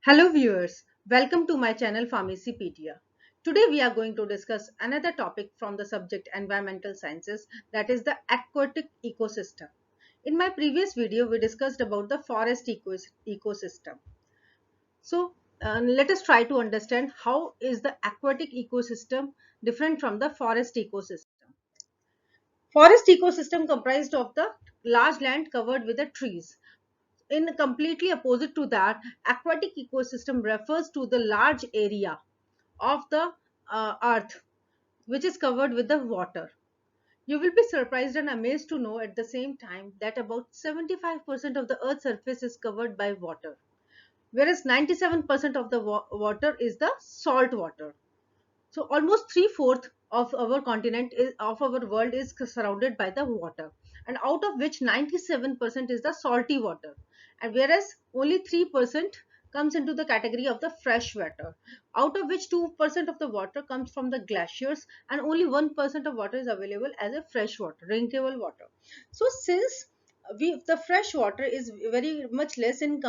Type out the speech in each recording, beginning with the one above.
Hello viewers, welcome to my channel Pharmacypedia. Today we are going to discuss another topic from the subject environmental sciences, that is the aquatic ecosystem. In my previous video we discussed about the forest ecosystem. So let us try to understand how is the aquatic ecosystem different from the forest ecosystem. Forest ecosystem comprised of the large land covered with the trees. In completely opposite to that, aquatic ecosystem refers to the large area of the earth which is covered with the water. You will be surprised and amazed to know at the same time that about 75% of the earth's surface is covered by water, whereas 97% of the water is the salt water. So almost three-fourths of our continent of our world is surrounded by the water, and out of which 97% is the salty water, and whereas only 3% comes into the category of the fresh water, out of which 2% of the water comes from the glaciers, and only 1% of water is available as a fresh water, drinkable water. So since the fresh water is very much less in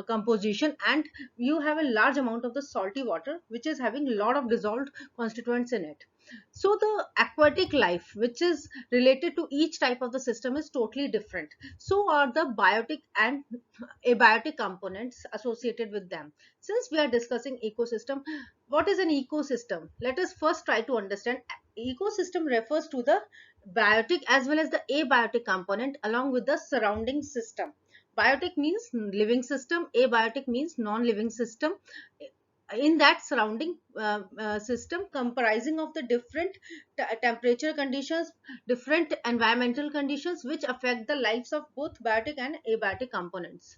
composition, and you have a large amount of the salty water which is having a lot of dissolved constituents in it. So the aquatic life which is related to each type of the system is totally different. So are the biotic and abiotic components associated with them. Since we are discussing ecosystem, what is an ecosystem? Let us first try to understand. Ecosystem refers to the biotic as well as the abiotic component along with the surrounding system. Biotic means living system, abiotic means non-living system. In that surrounding system comprising of the different temperature conditions, different environmental conditions which affect the lives of both biotic and abiotic components.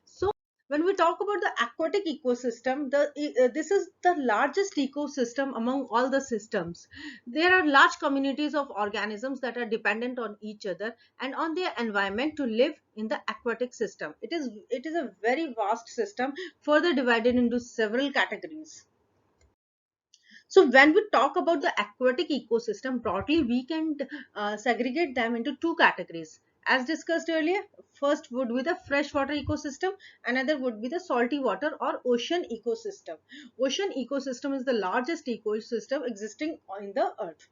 So when we talk about the aquatic ecosystem, this is the largest ecosystem among all the systems. There are large communities of organisms that are dependent on each other and on their environment to live in the aquatic system. It is a very vast system, further divided into several categories. So when we talk about the aquatic ecosystem broadly, we can segregate them into two categories. As discussed earlier, first would be the freshwater ecosystem, another would be the salty water or ocean ecosystem. Ocean ecosystem is the largest ecosystem existing on the earth,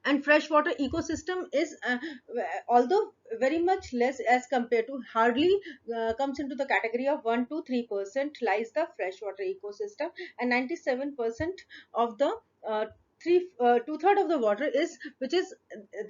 and freshwater ecosystem is although very much less as compared to, hardly comes into the category of 1 to 3% lies the freshwater ecosystem, and 97% of the two-third of the water is which is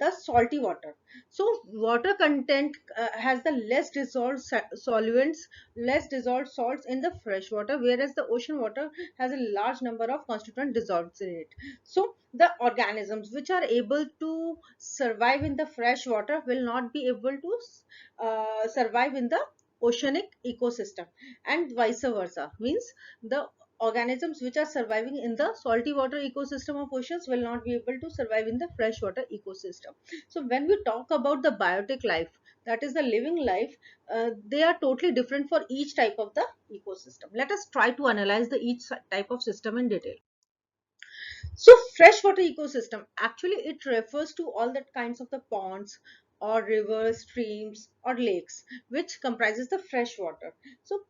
the salty water. So water content has the less dissolved solvents, less dissolved salts in the fresh water, whereas the ocean water has a large number of constituent dissolved in it. So the organisms which are able to survive in the fresh water will not be able to survive in the oceanic ecosystem, and vice versa, means the organisms which are surviving in the salty water ecosystem of oceans will not be able to survive in the freshwater ecosystem. So when we talk about the biotic life, that is the living life, they are totally different for each type of the ecosystem. Let us try to analyze the each type of system in detail. So freshwater ecosystem, actually it refers to all that kinds of the ponds or rivers, streams or lakes which comprises the fresh water. So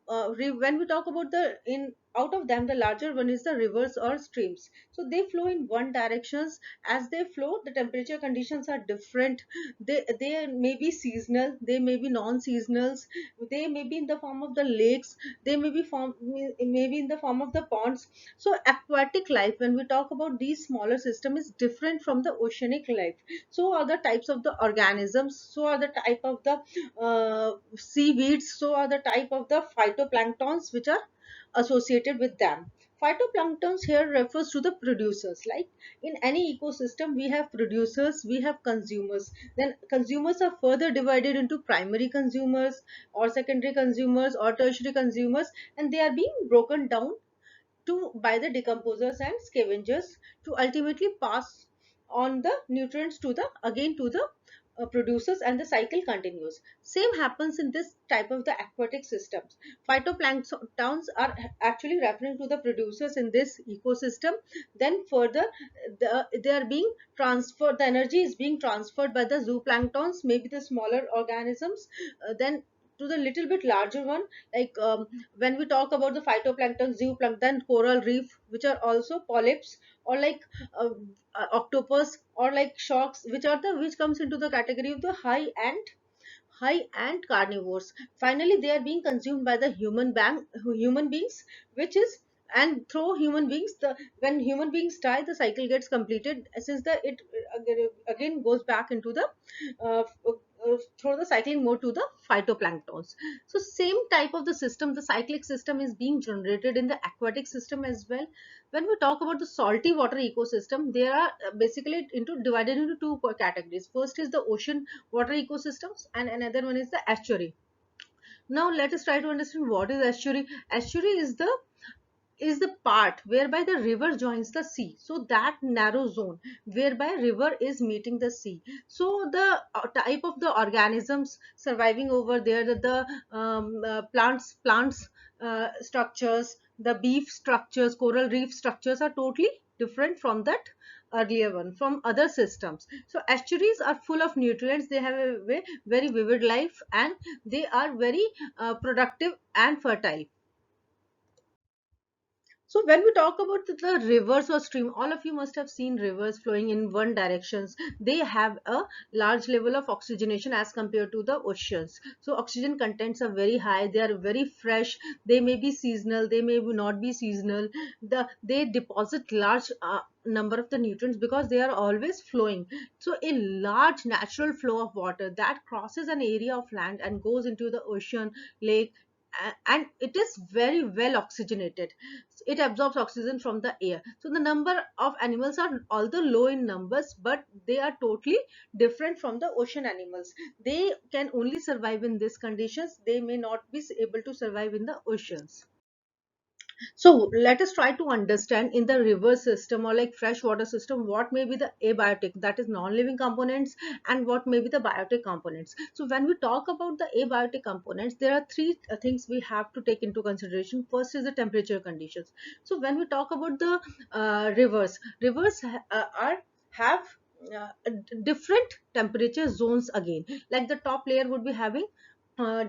when we talk about the in out of them, the larger one is the rivers or streams. So they flow in one directions. As they flow, the temperature conditions are different. They may be seasonal, they may be non-seasonals, they may be in the form of the lakes, they may be in the form of the ponds. So aquatic life, when we talk about these smaller system, is different from the oceanic life. So are the types of the organisms, so are the type of the seaweeds, so are the type of the phytoplanktons which are associated with them. Phytoplanktons here refers to the producers. Like in any ecosystem, we have producers, we have consumers. Then consumers are further divided into primary consumers or secondary consumers or tertiary consumers, and they are being broken down to by the decomposers and scavengers to ultimately pass on the nutrients to the again to the producers, and the cycle continues. Same happens in this type of the aquatic systems. Phytoplanktons are actually referring to the producers in this ecosystem. Then further they are being transferred, the energy is being transferred by the zooplanktons, maybe the smaller organisms, then to the little bit larger one, like when we talk about the phytoplankton, zooplankton, coral reef, which are also polyps, or like uh, octopus, or like sharks, which are the which comes into the category of the high and carnivores. Finally, they are being consumed by the human beings, which is, and through human beings, the when human beings die, the cycle gets completed, since the it again goes back into the through the cycling mode to the phytoplanktons. So same type of the system, the cyclic system, is being generated in the aquatic system as well. When we talk about the salty water ecosystem, they are basically divided into two categories. First is the ocean water ecosystems, and another one is the estuary. Now let us try to understand what is estuary. Estuary is the part whereby the river joins the sea, so that narrow zone whereby river is meeting the sea. So the type of the organisms surviving over there, plants structures, the beef structures, coral reef structures are totally different from that earlier one, from other systems. So estuaries are full of nutrients, they have a very vivid life, and they are very productive and fertile. So when we talk about the rivers or stream, all of you must have seen rivers flowing in one directions. They have a large level of oxygenation as compared to the oceans. So oxygen contents are very high. They are very fresh. They may be seasonal. They may not be seasonal. They deposit large number of the nutrients because they are always flowing. So a large natural flow of water that crosses an area of land and goes into the ocean, lake, and it is very well oxygenated. It absorbs oxygen from the air. So the number of animals are although low in numbers, but they are totally different from the ocean animals. They can only survive in these conditions. They may not be able to survive in the oceans. So let us try to understand in the river system or like freshwater system, what may be the abiotic, that is non-living components, and what may be the biotic components. So when we talk about the abiotic components, there are three things we have to take into consideration. First is the temperature conditions. So when we talk about the rivers are have different temperature zones again. Like the top layer would be having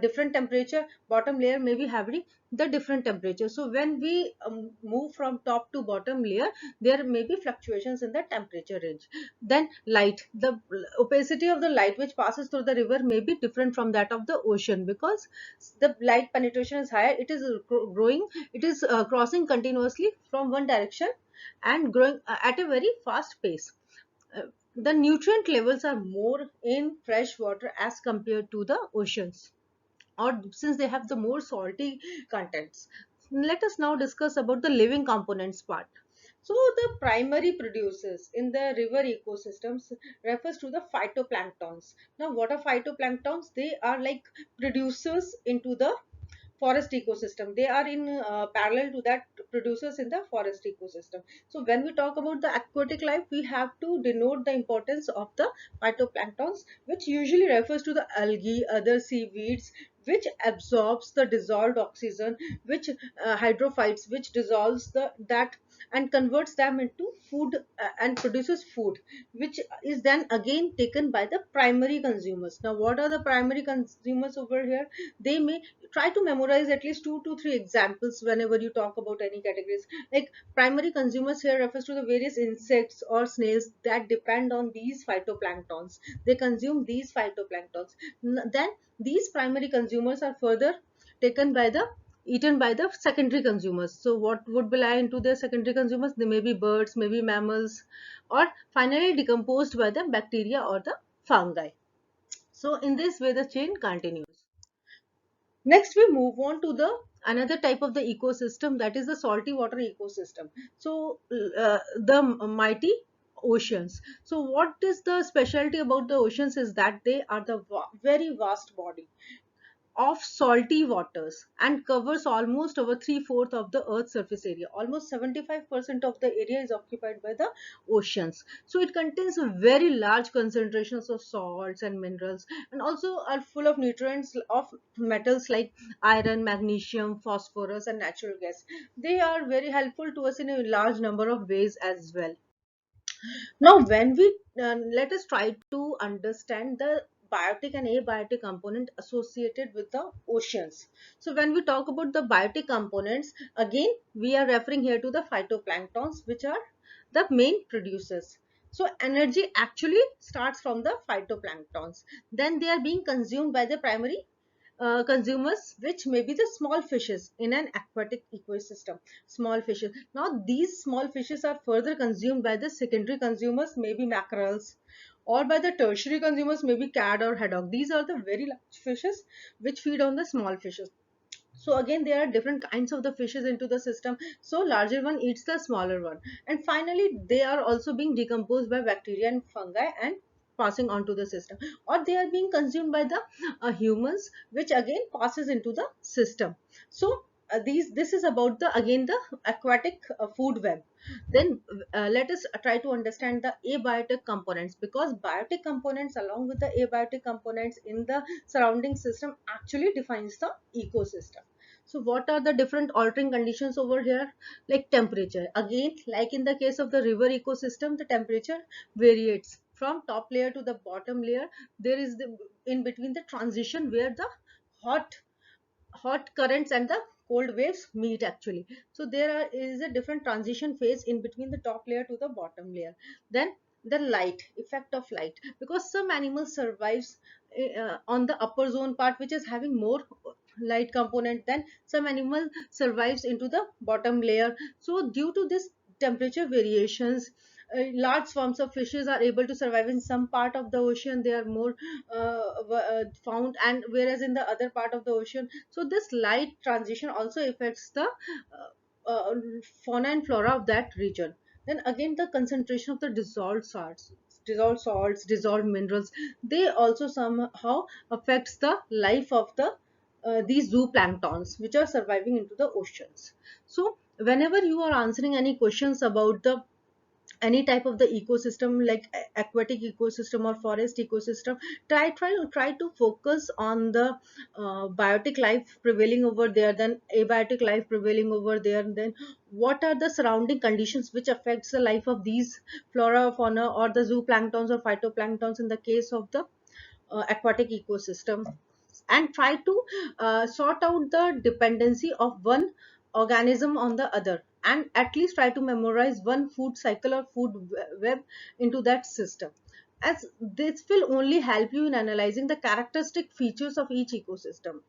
different temperature, bottom layer may be having the different temperature. So when we move from top to bottom layer, there may be fluctuations in the temperature range. Then light, the opacity of the light which passes through the river may be different from that of the ocean, because the light penetration is higher. It is growing, it is crossing continuously from one direction and growing at a very fast pace. uh, the nutrient levels are more in fresh water as compared to the oceans, or since they have the more salty contents. Let us now discuss about the living components part. So the primary producers in the river ecosystems refers to the phytoplanktons. Now what are phytoplanktons? They are like producers into the forest ecosystem. They are in parallel to that producers in the forest ecosystem. So when we talk about the aquatic life, we have to denote the importance of the phytoplanktons, which usually refers to the algae, other seaweeds, which absorbs the dissolved oxygen, which hydrophytes, which dissolves that and converts them into food, and produces food, which is then again taken by the primary consumers. Now what are the primary consumers over here? They may try to memorize at least 2 to 3 examples whenever you talk about any categories. Like primary consumers here refers to the various insects or snails that depend on these phytoplanktons. They consume these phytoplanktons. Then these primary consumers are further taken by the eaten by the secondary consumers. So what would lie into their secondary consumers? They may be birds, maybe mammals, or finally decomposed by the bacteria or the fungi. So in this way the chain continues. Next, we move on to the another type of the ecosystem, that is the salty water ecosystem. So the mighty oceans. So what is the specialty about the oceans is that they are the very vast body of salty waters and covers almost over three-fourths of the Earth's surface area. Almost 75% of the area is occupied by the oceans. So it contains a very large concentrations of salts and minerals, and also are full of nutrients of metals like iron, magnesium, phosphorus, and natural gas. They are very helpful to us in a large number of ways as well. Now, when we let us try to understand the biotic and abiotic component associated with the oceans. So when we talk about the biotic components, again we are referring here to the phytoplanktons, which are the main producers. So energy actually starts from the phytoplanktons. Then they are being consumed by the primary consumers, which may be the small fishes in an aquatic ecosystem. Small fishes. Now these small fishes are further consumed by the secondary consumers, maybe mackerels, or by the tertiary consumers, maybe cod or haddock. These are the very large fishes which feed on the small fishes. So again there are different kinds of the fishes into the system, so larger one eats the smaller one, and finally they are also being decomposed by bacteria and fungi and passing on to the system, or they are being consumed by the humans, which again passes into the system. So these this is about the again the aquatic food web. Then let us try to understand the abiotic components, because biotic components along with the abiotic components in the surrounding system actually defines the ecosystem. So what are the different altering conditions over here? Like temperature. Again, like in the case of the river ecosystem, the temperature varies from top layer to the bottom layer. There is the in between the transition where the hot hot currents and the cold waves meet actually. So is a different transition phase in between the top layer to the bottom layer. Then the light effect of light, because some animals survives on the upper zone part, which is having more light component, then some animal survives into the bottom layer. So due to this temperature variations, large swarms of fishes are able to survive in some part of the ocean. They are more found, and whereas in the other part of the ocean. So this light transition also affects the uh, fauna and flora of that region. Then again the concentration of the dissolved minerals, they also somehow affects the life of the these zooplanktons which are surviving into the oceans. So whenever you are answering any questions about the any type of the ecosystem, like aquatic ecosystem or forest ecosystem, try to focus on the biotic life prevailing over there, then abiotic life prevailing over there, and then what are the surrounding conditions which affects the life of these flora fauna or the zooplanktons or phytoplanktons in the case of the aquatic ecosystem, and try to sort out the dependency of one organism on the other, and at least try to memorize one food cycle or web into that system, as this will only help you in analyzing the characteristic features of each ecosystem.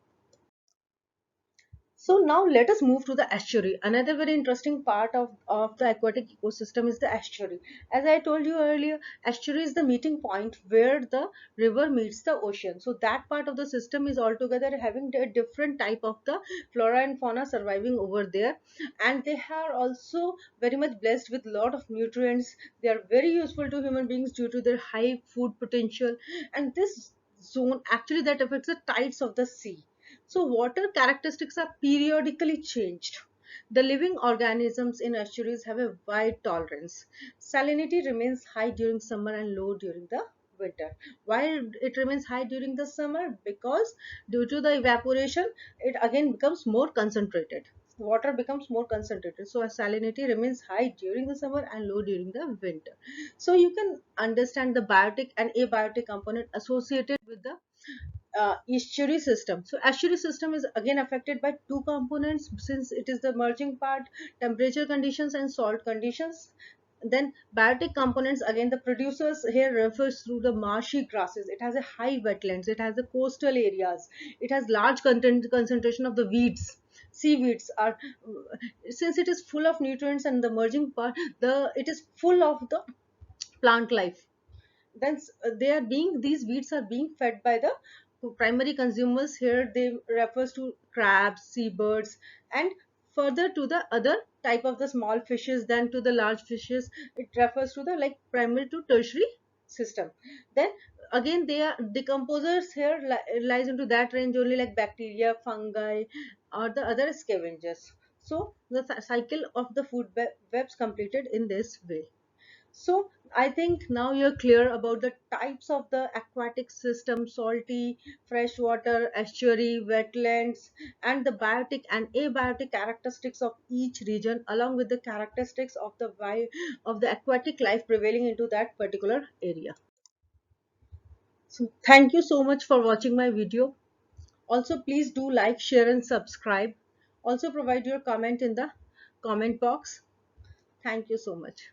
So now let us move to the estuary. Another very interesting part of the aquatic ecosystem is the estuary. As I told you earlier, estuary is the meeting point where the river meets the ocean. So that part of the system is altogether having a different type of the flora and fauna surviving over there. And they are also very much blessed with a lot of nutrients. They are very useful to human beings due to their high food potential. And this zone actually that affects the tides of the sea. So water characteristics are periodically changed. The living organisms in estuaries have a wide tolerance. Salinity remains high during summer and low during the winter. Why it remains high during the summer? Because due to the evaporation, it again becomes more concentrated. Water becomes more concentrated. So salinity remains high during the summer and low during the winter. So you can understand the biotic and abiotic component associated with the estuary system. So estuary system is again affected by two components, since it is the merging part, temperature conditions and salt conditions. Then biotic components, again the producers here refers through the marshy grasses. It has a high wetlands, it has the coastal areas, it has large content concentration of the weeds. Seaweeds are, since it is full of nutrients, and the merging part, the it is full of the plant life. Then they are being these weeds are being fed by the primary consumers. Here they refers to crabs, seabirds, and further to the other type of the small fishes than to the large fishes. It refers to the like primary to tertiary system. Then again they are decomposers here lies into that range only, like bacteria, fungi, or the other scavengers. So the cycle of the webs completed in this way. So I think now you're clear about the types of the aquatic system: salty, freshwater, estuary, wetlands, and the biotic and abiotic characteristics of each region, along with the characteristics of of the aquatic life prevailing into that particular area. So thank you so much for watching my video. Also, please do like, share and subscribe. Also provide your comment in the comment box. Thank you so much.